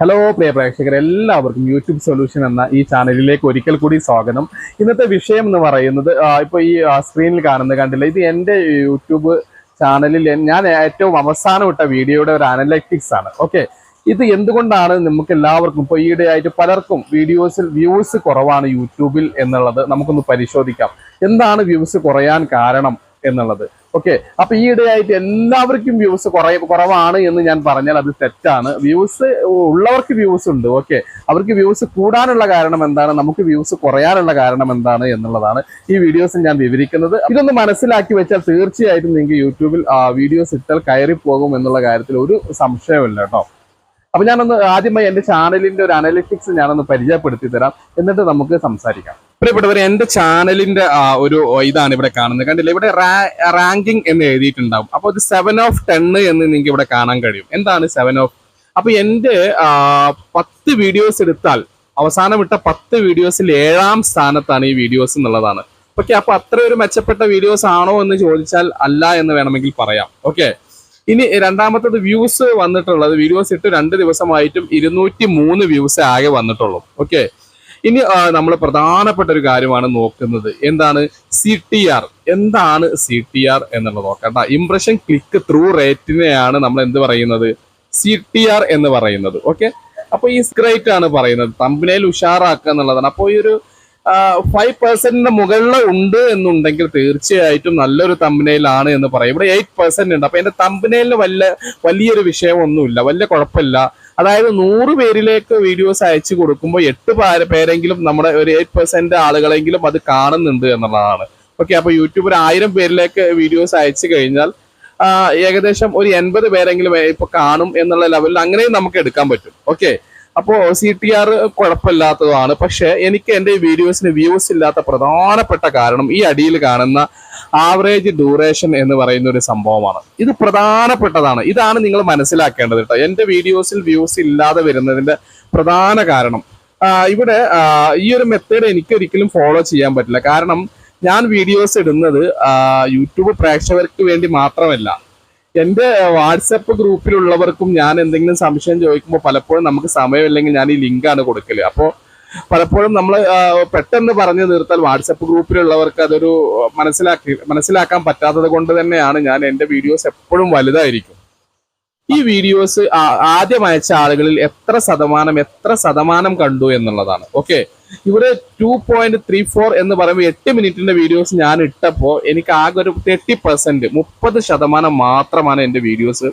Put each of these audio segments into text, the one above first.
Hello പ്രിയ പ്രേക്ഷകർ, എല്ലാവർക്കും YouTube solution എന്ന ഈ ചാനലിലേക്ക് ഒരിക്കൽ കൂടി സ്വാഗതം. ഇന്നത്തെ വിഷയം എന്ന് പറയുന്നത് ഇപ്പോൾ ഈ സ്ക്രീനിൽ കാണുന്ന കണ്ടില്ല, ഇത് എൻ്റെ യൂട്യൂബ് ചാനലിൽ ഞാൻ ഏറ്റവും അവസാനം ഇട്ട വീഡിയോയുടെ ഒരു അനലറ്റിക്സ് ആണ്. ഓക്കെ, ഇത് എന്തുകൊണ്ടാണ് നമുക്ക് എല്ലാവർക്കും ഇപ്പോൾ ഈയിടെയായിട്ട് പലർക്കും വീഡിയോസിൽ വ്യൂസ് കുറവാണ് യൂട്യൂബിൽ എന്നുള്ളത് നമുക്കൊന്ന് പരിശോധിക്കാം. എന്താണ് വ്യൂസ് കുറയാൻ കാരണം എന്നുള്ളത്. ഓക്കെ, അപ്പൊ ഈയിടെയായിട്ട് എല്ലാവർക്കും വ്യൂസ് കുറവാണ് എന്ന് ഞാൻ പറഞ്ഞാൽ അത് തെറ്റാണ്. വ്യൂസ് ഉള്ളവർക്ക് വ്യൂസ് ഉണ്ട്. ഓക്കെ, അവർക്ക് വ്യൂസ് കൂടാനുള്ള കാരണം എന്താണ്, നമുക്ക് വ്യൂസ് കുറയാനുള്ള കാരണം എന്താണ് എന്നുള്ളതാണ് ഈ വീഡിയോസ് ഞാൻ വിവരിക്കുന്നത്. ഇതൊന്ന് മനസ്സിലാക്കി വെച്ചാൽ തീർച്ചയായിട്ടും നിങ്ങൾക്ക് യൂട്യൂബിൽ വീഡിയോസ് ഇട്ടാൽ കയറി പോകും എന്നുള്ള കാര്യത്തിൽ ഒരു സംശയമില്ല കേട്ടോ. അപ്പൊ ഞാനൊന്ന് ആദ്യമായി എന്റെ ചാനലിന്റെ ഒരു അനലിറ്റിക്സ് ഞാനൊന്ന് പരിചയപ്പെടുത്തി തരാം, എന്നിട്ട് നമുക്ക് സംസാരിക്കാം. പ്രിയപ്പെട്ടവർ, എന്റെ ചാനലിന്റെ ഒരു ഇതാണ് ഇവിടെ കാണുന്നത്. കണ്ടില്ല, ഇവിടെ റാങ്കിങ് എന്ന് എഴുതിയിട്ടുണ്ടാവും. അപ്പോൾ ഇത് 7 of 10 എന്ന് നിങ്ങൾക്ക് ഇവിടെ കാണാൻ കഴിയും. എന്താണ് 7 of? അപ്പൊ എന്റെ 10 വീഡിയോസ് എടുത്താൽ അവസാനം ഇട്ട 10 വീഡിയോസിൽ 7ാം സ്ഥാനത്താണ് ഈ വീഡിയോസ് എന്നുള്ളതാണ്. ഓക്കെ, അപ്പൊ അത്ര ഒരു മെച്ചപ്പെട്ട വീഡിയോസ് ആണോ എന്ന് ചോദിച്ചാൽ അല്ല എന്ന് വേണമെങ്കിൽ പറയാം. ഓക്കെ, ഇനി രണ്ടാമത്തത് വ്യൂസ് വന്നിട്ടുള്ളത്, വീഡിയോസ് ഇട്ട് 2 ദിവസമായിട്ടും 203 വ്യൂസ് ആകെ വന്നിട്ടുള്ളൂ. ഓക്കെ, ഇനി നമ്മൾ പ്രധാനപ്പെട്ട ഒരു കാര്യമാണ് നോക്കുന്നത്. എന്താണ് CTR? എന്താണ് CTR എന്നുള്ളത് നോക്കണ്ട. ഇംപ്രഷൻ ക്ലിക്ക് ത്രൂ റേറ്റിനെയാണ് നമ്മൾ എന്ത് പറയുന്നത്, CTR എന്ന് പറയുന്നത്. ഓക്കെ, അപ്പൊ ഈ റേറ്റ് ആണ് പറയുന്നത്, തമ്പനയിൽ ഉഷാറാക്കുക എന്നുള്ളതാണ്. അപ്പോൾ ഈ ഒരു 5% മുകളിൽ ഉണ്ട് എന്നുണ്ടെങ്കിൽ തീർച്ചയായിട്ടും നല്ലൊരു തമ്പനയിലാണ് എന്ന് പറയും. ഇവിടെ 8% ഉണ്ട്. അപ്പൊ എന്റെ തമ്പനയില് വലിയൊരു വിഷയമൊന്നുമില്ല, വലിയ കുഴപ്പമില്ല. അതായത് 100 പേരിലേക്ക് വീഡിയോസ് അയച്ചു കൊടുക്കുമ്പോൾ 8 പേരെങ്കിലും നമ്മുടെ ഒരു 8% ആളുകളെങ്കിലും അത് കാണുന്നുണ്ട് എന്നുള്ളതാണ്. ഓക്കെ, അപ്പൊ യൂട്യൂബ് ഒരു 1000 പേരിലേക്ക് വീഡിയോസ് അയച്ചു കഴിഞ്ഞാൽ ഏകദേശം ഒരു 80 പേരെങ്കിലും ഇപ്പൊ കാണും എന്നുള്ള ലെവലിൽ അങ്ങനെയും നമുക്ക് എടുക്കാൻ പറ്റും. ഓക്കെ, അപ്പോൾ CTR കുഴപ്പമില്ലാത്തതാണ്. പക്ഷെ എനിക്ക് എൻ്റെ വീഡിയോസിന് വ്യൂസ് ഇല്ലാത്ത പ്രധാനപ്പെട്ട കാരണം ഈ അടിയിൽ കാണുന്ന ആവറേജ് ഡ്യൂറേഷൻ എന്ന് പറയുന്ന ഒരു സംഭവമാണ്. ഇത് പ്രധാനപ്പെട്ടതാണ്. ഇതാണ് നിങ്ങൾ മനസ്സിലാക്കേണ്ടത് കേട്ടോ. എൻ്റെ വീഡിയോസിൽ വ്യൂസ് ഇല്ലാതെ വരുന്നതിന്റെ പ്രധാന കാരണം ഇവിടെ ഈ ഒരു മെത്തേഡ് എനിക്ക് ഒരിക്കലും ഫോളോ ചെയ്യാൻ പറ്റില്ല. കാരണം ഞാൻ വീഡിയോസ് ഇടുന്നത് യൂട്യൂബ് പ്രേക്ഷകർക്ക് വേണ്ടി മാത്രമല്ല, എൻ്റെ വാട്സപ്പ് ഗ്രൂപ്പിലുള്ളവർക്കും ഞാൻ എന്തെങ്കിലും സംശയം ചോദിക്കുമ്പോൾ പലപ്പോഴും നമുക്ക് സമയമില്ലെങ്കിൽ ഞാൻ ഈ ലിങ്കാണ് കൊടുക്കല്. അപ്പോൾ പലപ്പോഴും നമ്മൾ പെട്ടെന്ന് പറഞ്ഞു തീർത്താൽ വാട്സപ്പ് ഗ്രൂപ്പിലുള്ളവർക്ക് അതൊരു മനസ്സിലാക്കാൻ പറ്റാത്തത് കൊണ്ട് തന്നെയാണ് ഞാൻ എൻ്റെ വീഡിയോസ് എപ്പോഴും വലുതായിരിക്കും. ഈ വീഡിയോസ് ആദ്യം അയച്ച ആളുകളിൽ എത്ര ശതമാനം കണ്ടു എന്നുള്ളതാണ്. ഓക്കെ, ഇവിടെ 2.34 എന്ന് പറയുമ്പോൾ 8 മിനിറ്റിന്റെ വീഡിയോസ് ഞാൻ ഇട്ടപ്പോൾ എനിക്ക് ആകെ ഒരു 30%, 30% മാത്രമാണ് എൻ്റെ വീഡിയോസ്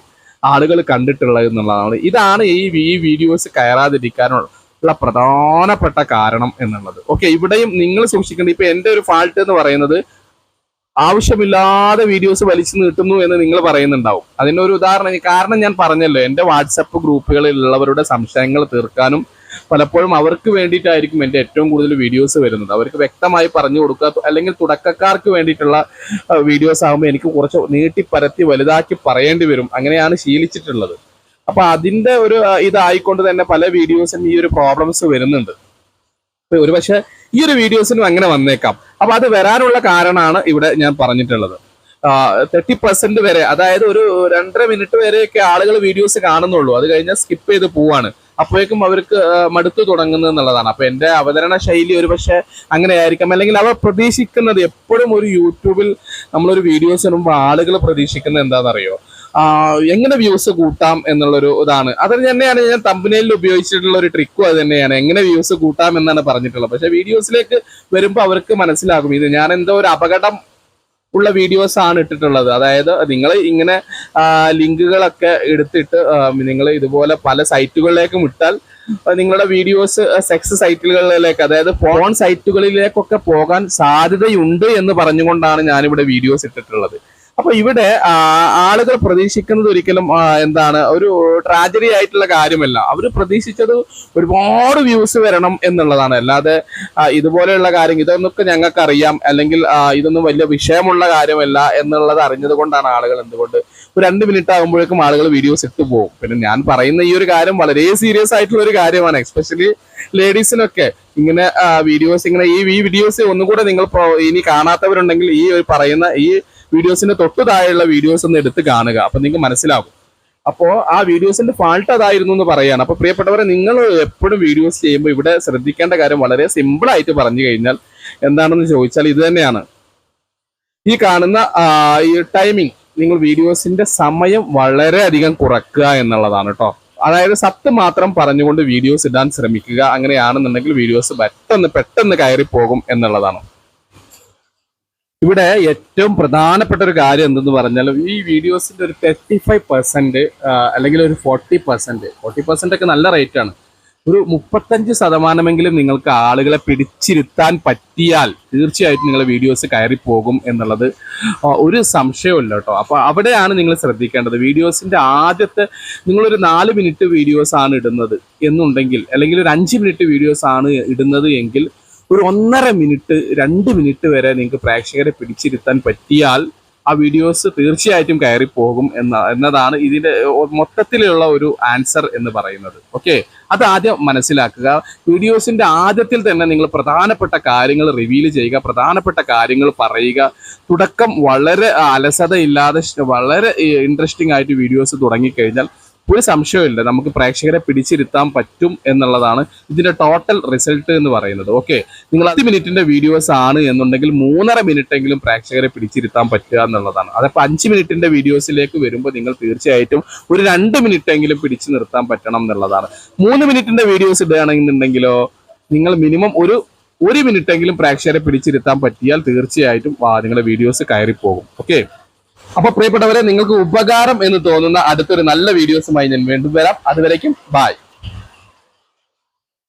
ആളുകൾ കണ്ടിട്ടുള്ളത് എന്നുള്ളതാണ്. ഇതാണ് ഈ വീഡിയോസ് കയറാതിരിക്കാനുള്ള പ്രധാനപ്പെട്ട കാരണം എന്നുള്ളത്. ഓക്കെ, ഇവിടെയും നിങ്ങൾ സൂക്ഷിക്കേണ്ടത്, ഇപ്പൊ എൻ്റെ ഒരു ഫാൾട്ട് എന്ന് പറയുന്നത് ആവശ്യമില്ലാതെ വീഡിയോസ് വലിച്ചു നീട്ടുന്നു എന്ന് നിങ്ങൾ പറയുന്നുണ്ടാവും. അതിനൊരു ഉദാഹരണം, കാരണം ഞാൻ പറഞ്ഞല്ലോ, എൻ്റെ വാട്സപ്പ് ഗ്രൂപ്പുകളിലുള്ളവരുടെ സംശയങ്ങൾ തീർക്കാനും പലപ്പോഴും അവർക്ക് വേണ്ടിയിട്ടായിരിക്കും എൻ്റെ ഏറ്റവും കൂടുതൽ വീഡിയോസ് വരുന്നത്. അവർക്ക് വ്യക്തമായി പറഞ്ഞു കൊടുക്കുക, അല്ലെങ്കിൽ തുടക്കക്കാർക്ക് വേണ്ടിയിട്ടുള്ള വീഡിയോസ് ആകുമ്പോൾ എനിക്ക് കുറച്ച് നീട്ടിപ്പരത്തി വലുതാക്കി പറയേണ്ടി വരും. അങ്ങനെയാണ് ശീലിച്ചിട്ടുള്ളത്. അപ്പൊ അതിന്റെ ഒരു ഇതായിക്കൊണ്ട് തന്നെ പല വീഡിയോസിനും ഈ ഒരു പ്രോബ്ലംസ് വരുന്നുണ്ട്. ഒരു പക്ഷെ ഈ ഒരു വീഡിയോസിനും അങ്ങനെ വന്നേക്കാം. അപ്പൊ അത് വരാനുള്ള കാരണമാണ് ഇവിടെ ഞാൻ പറഞ്ഞിട്ടുള്ളത്. 30% വരെ, അതായത് ഒരു 2.5 മിനിറ്റ് വരെയൊക്കെ ആളുകൾ വീഡിയോസ് കാണുന്നുള്ളൂ. അത് കഴിഞ്ഞാൽ സ്കിപ്പ് ചെയ്ത് പോവാണ്. അപ്പോഴേക്കും അവർക്ക് മടുത്തു തുടങ്ങുന്നത് എന്നുള്ളതാണ്. അപ്പൊ എന്റെ അവതരണ ശൈലി ഒരു പക്ഷെ അങ്ങനെ ആയിരിക്കാം. അല്ലെങ്കിൽ അവർ പ്രതീക്ഷിക്കുന്നത്, എപ്പോഴും ഒരു യൂട്യൂബിൽ നമ്മളൊരു വീഡിയോസ് ഇടുമ്പോൾ ആളുകൾ പ്രതീക്ഷിക്കുന്നത് എന്താണെന്നറിയോ, എങ്ങനെ വ്യൂസ് കൂട്ടാം എന്നുള്ളൊരു ഇതാണ്. അത് തന്നെയാണ് ഞാൻ തമ്പനയിൽ ഉപയോഗിച്ചിട്ടുള്ള ഒരു ട്രിക്കും. അത് തന്നെയാണ്, എങ്ങനെ വ്യൂസ് കൂട്ടാം എന്നാണ് പറഞ്ഞിട്ടുള്ളത്. പക്ഷെ വീഡിയോസിലേക്ക് വരുമ്പോൾ അവർക്ക് മനസ്സിലാകും ഇത് ഞാൻ എന്തോ ഒരു അപകടം ഉള്ള വീഡിയോസ് ആണ് ഇട്ടിട്ടുള്ളത്. അതായത് നിങ്ങൾ ഇങ്ങനെ ലിങ്കുകളൊക്കെ എടുത്തിട്ട് നിങ്ങൾ ഇതുപോലെ പല സൈറ്റുകളിലേക്കും ഇട്ടാൽ നിങ്ങളുടെ വീഡിയോസ് സെക്സ് സൈറ്റുകളിലേക്ക്, അതായത് ഫോൺ സൈറ്റുകളിലേക്കൊക്കെ പോകാൻ സാധ്യതയുണ്ട് എന്ന് പറഞ്ഞുകൊണ്ടാണ് ഞാനിവിടെ വീഡിയോസ് ഇട്ടിട്ടുള്ളത്. അപ്പൊ ഇവിടെ ആളുകൾ പ്രതീക്ഷിക്കുന്നത് ഒരിക്കലും എന്താണ് ഒരു ട്രാജഡി ആയിട്ടുള്ള കാര്യമല്ല. അവർ പ്രതീക്ഷിച്ചത് ഒരുപാട് വ്യൂസ് വരണം എന്നുള്ളതാണ്. അല്ലാതെ ഇതുപോലെയുള്ള കാര്യം ഇതൊന്നൊക്കെ ഞങ്ങൾക്ക് അറിയാം, അല്ലെങ്കിൽ ഇതൊന്നും വലിയ വിഷയമുള്ള കാര്യമല്ല എന്നുള്ളത് അറിഞ്ഞത് കൊണ്ടാണ് ആളുകൾ എന്തുകൊണ്ട് ഒരു 2 മിനിറ്റ് ആകുമ്പോഴേക്കും ആളുകൾ വീഡിയോസ് ഇട്ടു പോകും. പിന്നെ ഞാൻ പറയുന്ന ഈ ഒരു കാര്യം വളരെ സീരിയസ് ആയിട്ടുള്ള ഒരു കാര്യമാണ്. എസ്പെഷ്യലി ലേഡീസിനൊക്കെ ഇങ്ങനെ വീഡിയോസ് ഇങ്ങനെ ഈ വീഡിയോസ് ഒന്നുകൂടെ നിങ്ങൾ ഇനി കാണാത്തവരുണ്ടെങ്കിൽ ഈ പറയുന്ന ഈ വീഡിയോസിന്റെ തൊട്ടു താഴെയുള്ള വീഡിയോസ് ഒന്ന് എടുത്ത് കാണുക. അപ്പൊ നിങ്ങൾക്ക് മനസ്സിലാകും അപ്പോൾ ആ വീഡിയോസിന്റെ ഫാൾട്ട് അതായിരുന്നു എന്ന് പറയാണ്. അപ്പൊ പ്രിയപ്പെട്ടവരെ, നിങ്ങൾ എപ്പോഴും വീഡിയോസ് ചെയ്യുമ്പോൾ ഇവിടെ ശ്രദ്ധിക്കേണ്ട കാര്യം വളരെ സിമ്പിൾ ആയിട്ട് പറഞ്ഞു കഴിഞ്ഞാൽ എന്താണെന്ന് ചോദിച്ചാൽ ഇത് തന്നെയാണ്. ഈ കാണുന്ന ഈ ടൈമിംഗ്, നിങ്ങൾ വീഡിയോസിന്റെ സമയം വളരെയധികം കുറക്കുക എന്നുള്ളതാണ് കേട്ടോ. അതായത് സത്ത് മാത്രം പറഞ്ഞുകൊണ്ട് വീഡിയോസ് ഇടാൻ ശ്രമിക്കുക. അങ്ങനെയാണെന്നുണ്ടെങ്കിൽ വീഡിയോസ് പെട്ടെന്ന് കയറി പോകും എന്നുള്ളതാണ്. ഇവിടെ ഏറ്റവും പ്രധാനപ്പെട്ട ഒരു കാര്യം എന്തെന്ന് പറഞ്ഞാൽ ഈ വീഡിയോസിന്റെ ഒരു 35% അല്ലെങ്കിൽ ഒരു 40% ഒക്കെ നല്ല റേറ്റ് ആണ്. ഒരു 35% നിങ്ങൾക്ക് ആളുകളെ പിടിച്ചിരുത്താൻ പറ്റിയാൽ തീർച്ചയായിട്ടും നിങ്ങളുടെ വീഡിയോസ് കയറി പോകും എന്നുള്ളത് ഒരു സംശയമില്ല കേട്ടോ. അപ്പൊ അവിടെയാണ് നിങ്ങൾ ശ്രദ്ധിക്കേണ്ടത്. വീഡിയോസിന്റെ ആദ്യത്തെ നിങ്ങളൊരു 4 മിനിറ്റ് വീഡിയോസ് ആണ് ഇടുന്നത് എന്നുണ്ടെങ്കിൽ, അല്ലെങ്കിൽ ഒരു 5 മിനിറ്റ് വീഡിയോസ് ആണ് ഇടുന്നത് എങ്കിൽ ഒരു 1.5 മിനിറ്റ് 2 മിനിറ്റ് വരെ നിങ്ങൾക്ക് പ്രേക്ഷകരെ പിടിച്ചിരുത്താൻ പറ്റിയാൽ ആ വീഡിയോസ് തീർച്ചയായിട്ടും കയറി പോകും എന്നതാണ് ഇതിന്റെ മൊത്തത്തിലുള്ള ഒരു ആൻസർ എന്ന് പറയുന്നത്. ഓക്കെ, അത് ആദ്യം മനസ്സിലാക്കുക. വീഡിയോസിന്റെ ആദ്യത്തിൽ തന്നെ നിങ്ങൾ പ്രധാനപ്പെട്ട കാര്യങ്ങൾ റിവീൽ ചെയ്യുക, പ്രധാനപ്പെട്ട കാര്യങ്ങൾ പറയുക. തുടക്കം വളരെ അലസതയില്ലാതെ വളരെ ഇൻട്രസ്റ്റിംഗ് ആയിട്ട് വീഡിയോസ് തുടങ്ങിക്കഴിഞ്ഞാൽ ഒരു സംശയമില്ല, നമുക്ക് പ്രേക്ഷകരെ പിടിച്ചിരുത്താൻ പറ്റും എന്നുള്ളതാണ് ഇതിന്റെ ടോട്ടൽ റിസൾട്ട് എന്ന് പറയുന്നത്. ഓക്കെ, നിങ്ങൾ 10 മിനിറ്റിന്റെ വീഡിയോസ് ആണ് എന്നുണ്ടെങ്കിൽ 3.5 മിനിറ്റ് എങ്കിലും പ്രേക്ഷകരെ പിടിച്ചിരുത്താൻ പറ്റുക എന്നുള്ളതാണ്. അതപ്പോൾ 5 മിനിറ്റിന്റെ വീഡിയോസിലേക്ക് വരുമ്പോൾ നിങ്ങൾ തീർച്ചയായിട്ടും ഒരു 2 മിനിറ്റ് എങ്കിലും പിടിച്ചു നിർത്താൻ പറ്റണം എന്നുള്ളതാണ്. 3 മിനിറ്റിന്റെ വീഡിയോസ് ഇടുകയാണെന്നുണ്ടെങ്കിലോ നിങ്ങൾ മിനിമം ഒരു മിനിറ്റ് എങ്കിലും പ്രേക്ഷകരെ പിടിച്ചിരുത്താൻ പറ്റിയാൽ തീർച്ചയായിട്ടും നിങ്ങളുടെ വീഡിയോസ് കയറിപ്പോകും. ഓക്കെ, അപ്പൊ പ്രിയപ്പെട്ടവരെ, നിങ്ങൾക്ക് ഉപകാരം എന്ന് തോന്നുന്ന അടുത്തൊരു നല്ല വീഡിയോസുമായി ഞാൻ വീണ്ടും വരാം. അതുവരേക്കും ബൈ.